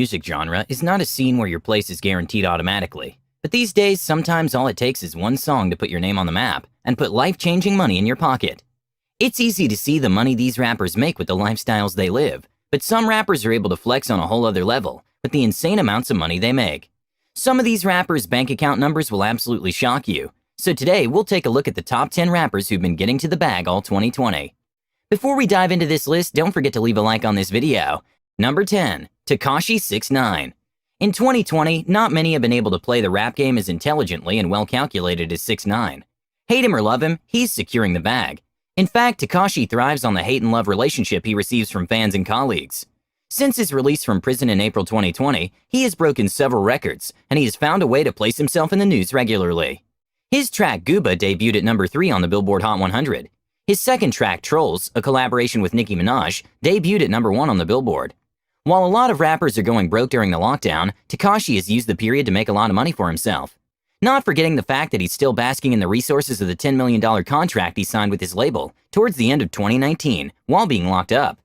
Music genre is not a scene where your place is guaranteed automatically. But these days, sometimes all it takes is one song to put your name on the map and put life-changing money in your pocket. It's easy to see the money these rappers make with the lifestyles they live, but some rappers are able to flex on a whole other level with the insane amounts of money they make. Some of these rappers' bank account numbers will absolutely shock you. So today, we'll take a look at the top 10 rappers who've been getting to the bag all 2020. Before we dive into this list, don't forget to leave a like on this video. Number 10. Tekashi 6ix9ine. In 2020, not many have been able to play the rap game as intelligently and well-calculated as 6ix9ine. Hate him or love him, he's securing the bag. In fact, Tekashi thrives on the hate and love relationship he receives from fans and colleagues. Since his release from prison in April 2020, he has broken several records, and he has found a way to place himself in the news regularly. His track Gooba debuted at number 3 on the Billboard Hot 100. His second track, Trolls, a collaboration with Nicki Minaj, debuted at number 1 on the Billboard. While a lot of rappers are going broke during the lockdown, Tekashi has used the period to make a lot of money for himself. Not forgetting the fact that he's still basking in the resources of the $10 million contract he signed with his label towards the end of 2019 while being locked up.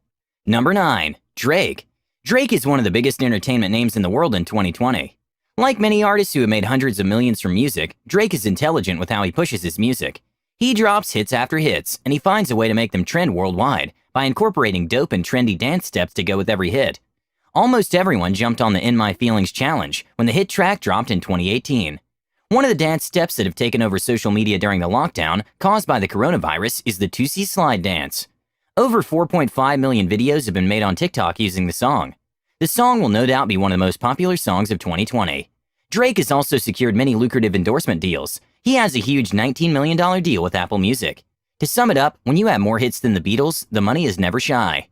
Number 9. Drake. Drake is one of the biggest entertainment names in the world in 2020. Like many artists who have made hundreds of millions from music, Drake is intelligent with how he pushes his music. He drops hits after hits, and he finds a way to make them trend worldwide by incorporating dope and trendy dance steps to go with every hit. Almost everyone jumped on the In My Feelings challenge when the hit track dropped in 2018. One of the dance steps that have taken over social media during the lockdown caused by the coronavirus is the 2C slide dance. Over 4.5 million videos have been made on TikTok using the song. The song will no doubt be one of the most popular songs of 2020. Drake has also secured many lucrative endorsement deals. He has a huge $19 million deal with Apple Music. To sum it up, when you have more hits than the Beatles, the money is never shy.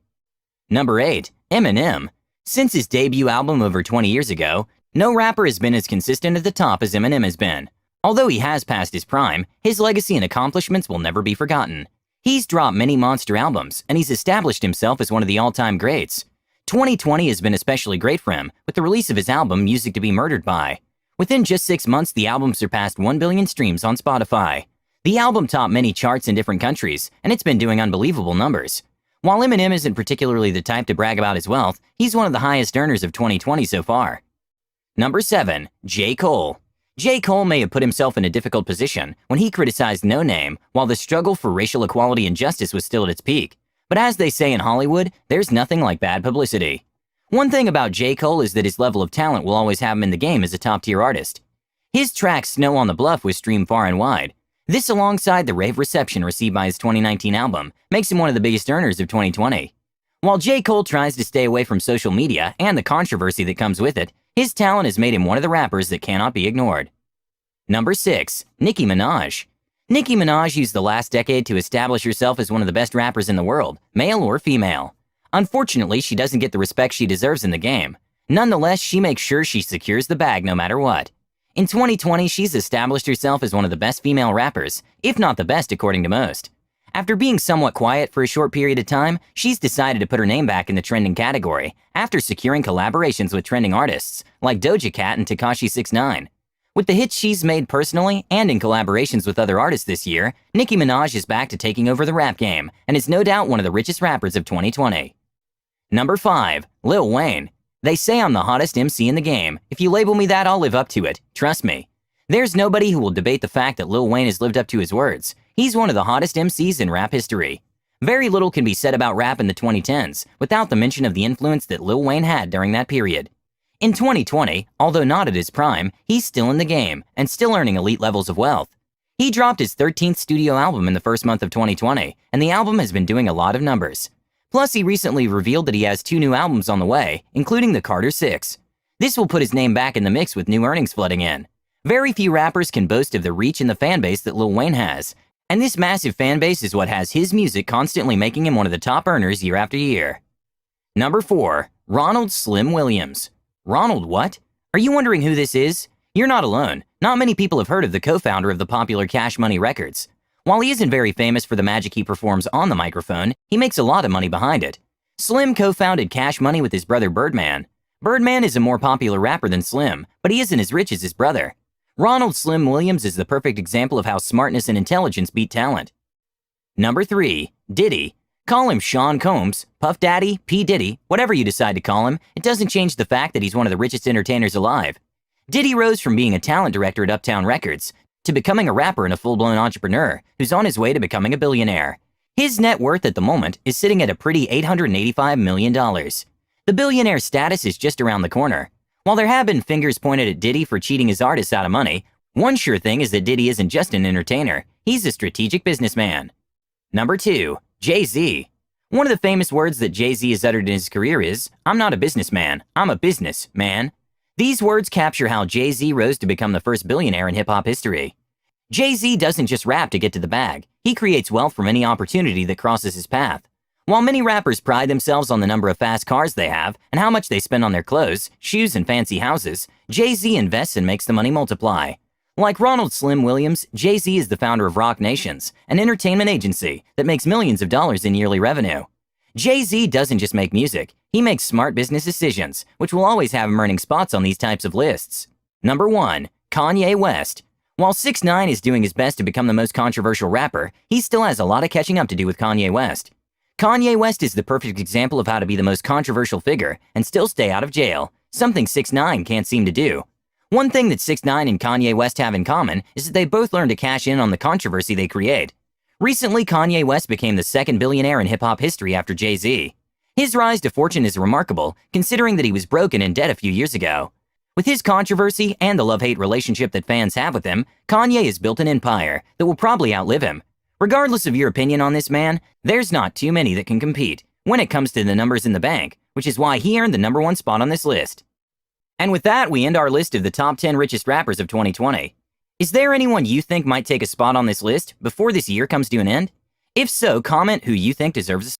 Number 8. Eminem. Since his debut album over 20 years ago, no rapper has been as consistent at the top as Eminem has been. Although he has passed his prime, his legacy and accomplishments will never be forgotten. He's dropped many monster albums, and he's established himself as one of the all-time greats. 2020 has been especially great for him, with the release of his album Music to Be Murdered By. Within just 6 months, the album surpassed 1 billion streams on Spotify. The album topped many charts in different countries, and it's been doing unbelievable numbers. While Eminem isn't particularly the type to brag about his wealth, he's one of the highest earners of 2020 so far. Number 7. J. Cole. J. Cole may have put himself in a difficult position when he criticized No Name while the struggle for racial equality and justice was still at its peak. But as they say in Hollywood, there's nothing like bad publicity. One thing about J. Cole is that his level of talent will always have him in the game as a top-tier artist. His track Snow on the Bluff was streamed far and wide. This, alongside the rave reception received by his 2019 album, makes him one of the biggest earners of 2020. While J. Cole tries to stay away from social media and the controversy that comes with it, his talent has made him one of the rappers that cannot be ignored. Number 6. Nicki Minaj. Nicki Minaj used the last decade to establish herself as one of the best rappers in the world, male or female. Unfortunately, she doesn't get the respect she deserves in the game. Nonetheless, she makes sure she secures the bag no matter what. In 2020, she's established herself as one of the best female rappers, if not the best according to most. After being somewhat quiet for a short period of time, she's decided to put her name back in the trending category after securing collaborations with trending artists like Doja Cat and Tekashi 6ix9ine. With the hits she's made personally and in collaborations with other artists this year, Nicki Minaj is back to taking over the rap game and is no doubt one of the richest rappers of 2020. Number 5. Lil Wayne. They say I'm the hottest MC in the game. If you label me that, I'll live up to it. Trust me. There's nobody who will debate the fact that Lil Wayne has lived up to his words. He's one of the hottest MCs in rap history. Very little can be said about rap in the 2010s without the mention of the influence that Lil Wayne had during that period. In 2020, although not at his prime, he's still in the game and still earning elite levels of wealth. He dropped his 13th studio album in the first month of 2020, and the album has been doing a lot of numbers. Plus, he recently revealed that he has 2 new albums on the way, including the Carter 6. This will put his name back in the mix with new earnings flooding in. Very few rappers can boast of the reach and the fan base that Lil Wayne has, and this massive fan base is what has his music constantly making him one of the top earners year after year. Number 4. Ronald Slim Williams. Ronald what? Are you wondering who this is? You're not alone. Not many people have heard of the co-founder of the popular Cash Money Records. While he isn't very famous for the magic he performs on the microphone, he makes a lot of money behind it. Slim co-founded Cash Money with his brother Birdman. Birdman is a more popular rapper than Slim, but he isn't as rich as his brother. Ronald Slim Williams is the perfect example of how smartness and intelligence beat talent. Number 3. Diddy. Call him Sean Combs, Puff Daddy, P. Diddy, whatever you decide to call him, it doesn't change the fact that he's one of the richest entertainers alive. Diddy rose from being a talent director at Uptown Records to becoming a rapper and a full-blown entrepreneur who's on his way to becoming a billionaire. His net worth at the moment is sitting at a pretty $885 million. The billionaire status is just around the corner. While there have been fingers pointed at Diddy for cheating his artists out of money, one sure thing is that Diddy isn't just an entertainer, he's a strategic businessman. Number 2. Jay-Z. One of the famous words that Jay-Z has uttered in his career is, "I'm not a businessman, I'm a businessman." These words capture how Jay-Z rose to become the first billionaire in hip-hop history. Jay-Z doesn't just rap to get to the bag, he creates wealth from any opportunity that crosses his path. While many rappers pride themselves on the number of fast cars they have and how much they spend on their clothes, shoes, and fancy houses, Jay-Z invests and makes the money multiply. Like Ronald Slim Williams, Jay-Z is the founder of Rock Nations, an entertainment agency that makes millions of dollars in yearly revenue. Jay-Z doesn't just make music, he makes smart business decisions, which will always have him earning spots on these types of lists. Number 1. Kanye West. While 6ix9ine is doing his best to become the most controversial rapper, he still has a lot of catching up to do with Kanye West. Kanye West is the perfect example of how to be the most controversial figure and still stay out of jail, something 6ix9ine can't seem to do. One thing that 6ix9ine and Kanye West have in common is that they both learn to cash in on the controversy they create. Recently, Kanye West became the second billionaire in hip-hop history after Jay-Z. His rise to fortune is remarkable, considering that he was broke and in debt a few years ago. With his controversy and the love-hate relationship that fans have with him, Kanye has built an empire that will probably outlive him. Regardless of your opinion on this man, there's not too many that can compete when it comes to the numbers in the bank, which is why he earned the number 1 spot on this list. And with that, we end our list of the top 10 richest rappers of 2020. Is there anyone you think might take a spot on this list before this year comes to an end? If so, comment who you think deserves a